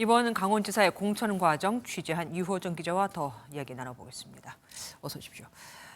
이번 강원지사의 공천 과정 취재한 유호정 기자와 더 이야기 나눠보겠습니다. 어서 오십시오.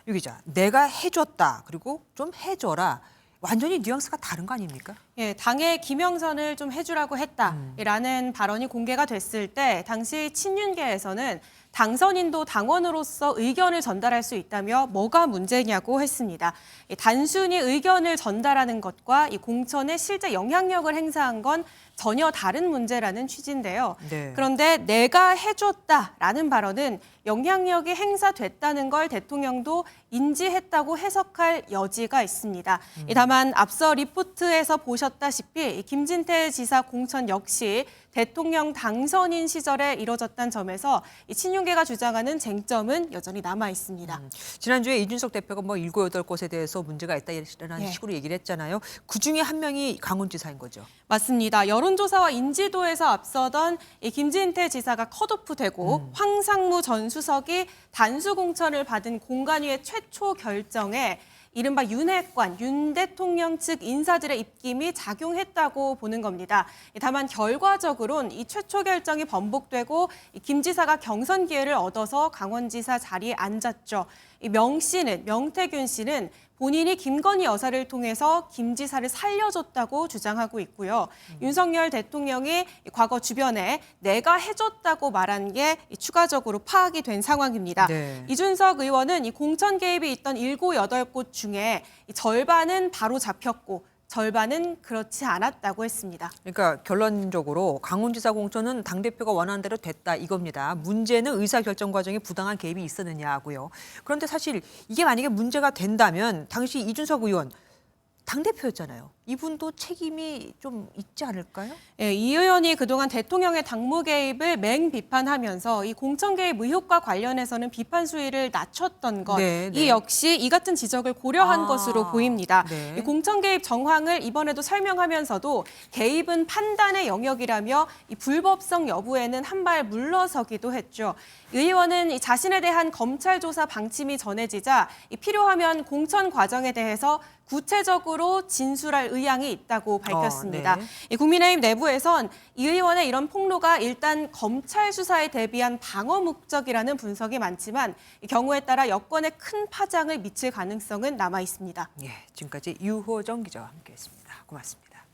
유 기자, 내가 해줬다 그리고 좀 해줘라. 완전히 뉘앙스가 다른 거 아닙니까? 예, 당의 김영선을 좀 해주라고 했다라는 발언이 공개가 됐을 때 당시 친윤계에서는 당선인도 당원으로서 의견을 전달할 수 있다며 뭐가 문제냐고 했습니다. 단순히 의견을 전달하는 것과 이 공천에 실제 영향력을 행사한 건 전혀 다른 문제라는 취지인데요. 네. 그런데 내가 해줬다라는 발언은 영향력이 행사됐다는 걸 대통령도 인지했다고 해석할 여지가 있습니다. 다만 앞서 리포트에서 보셨다시피 김진태 지사 공천 역시 대통령 당선인 시절에 이뤄졌다는 점에서 친윤계가 주장하는 쟁점은 여전히 남아 있습니다. 지난주에 이준석 대표가 뭐 7, 8곳에 대해서 문제가 있다는 네. 식으로 얘기를 했잖아요. 그중에 한 명이 강원지사인 거죠. 맞습니다. 여론조사와 인지도에서 앞서던 이 김진태 지사가 컷오프되고 황상무 전 수석이 단수 공천을 받은 공관위의 최초 결정에 이른바 윤핵관, 윤 대통령 측 인사들의 입김이 작용했다고 보는 겁니다. 다만 결과적으로는 이 최초 결정이 번복되고 김 지사가 경선 기회를 얻어서 강원지사 자리에 앉았죠. 명태균 씨는 본인이 김건희 여사를 통해서 김 지사를 살려줬다고 주장하고 있고요. 윤석열 대통령이 과거 주변에 내가 해줬다고 말한 게 추가적으로 파악이 된 상황입니다. 네. 이준석 의원은 이 공천 개입이 있던 7, 8곳 중에 절반은 바로 잡혔고 절반은 그렇지 않았다고 했습니다. 그러니까 결론적으로 강원지사 공천은 당대표가 원하는 대로 됐다 이겁니다. 문제는 의사결정 과정에 부당한 개입이 있었느냐고요. 그런데 사실 이게 만약에 문제가 된다면 당시 이준석 의원 당대표였잖아요. 이분도 책임이 좀 있지 않을까요? 예, 이 의원이 그동안 대통령의 당무 개입을 맹비판하면서 이 공천 개입 의혹과 관련해서는 비판 수위를 낮췄던 것, 네, 네. 이 역시 이 같은 지적을 고려한 것으로 보입니다. 네. 이 공천 개입 정황을 이번에도 설명하면서도 개입은 판단의 영역이라며 이 불법성 여부에는 한 발 물러서기도 했죠. 이 의원은 이 자신에 대한 검찰 조사 방침이 전해지자 이 필요하면 공천 과정에 대해서 구체적으로 진술할 의향이 있다고 밝혔습니다. 네. 이 국민의힘 내부에선 이 의원의 이런 폭로가 일단 검찰 수사에 대비한 방어 목적이라는 분석이 많지만 이 경우에 따라 여권에 큰 파장을 미칠 가능성은 남아 있습니다. 예, 지금까지 유호정 기자와 함께했습니다. 고맙습니다.